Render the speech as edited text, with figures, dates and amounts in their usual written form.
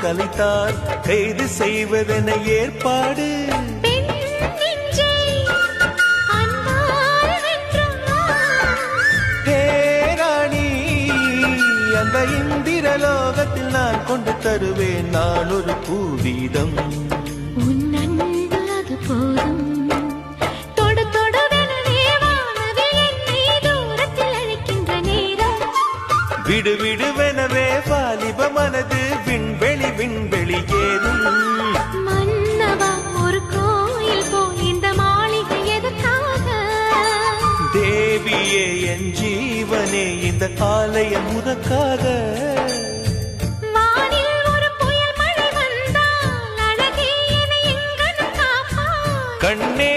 கலைத்தால் கைது செய்வதென ஏற்பாடு. பேராணி அந்த இந்திரலோகத்தில் நான் கொண்டு தருவேன் நான் ஒரு பூவீதம். விடு விடுவெனவே வாலிப மனது விண்வெளி விண்வெளி ஏதும். மன்னவா ஒரு கோயில் போய் இந்த மாளிகை எதற்காக? தேவியே என் ஜீவனே இந்த ஆலயம் உனக்காக. வானில் ஒரு புயல் மழை வந்தால் அழகே என்னை எங்கனம் காப்பாய். கண்ணே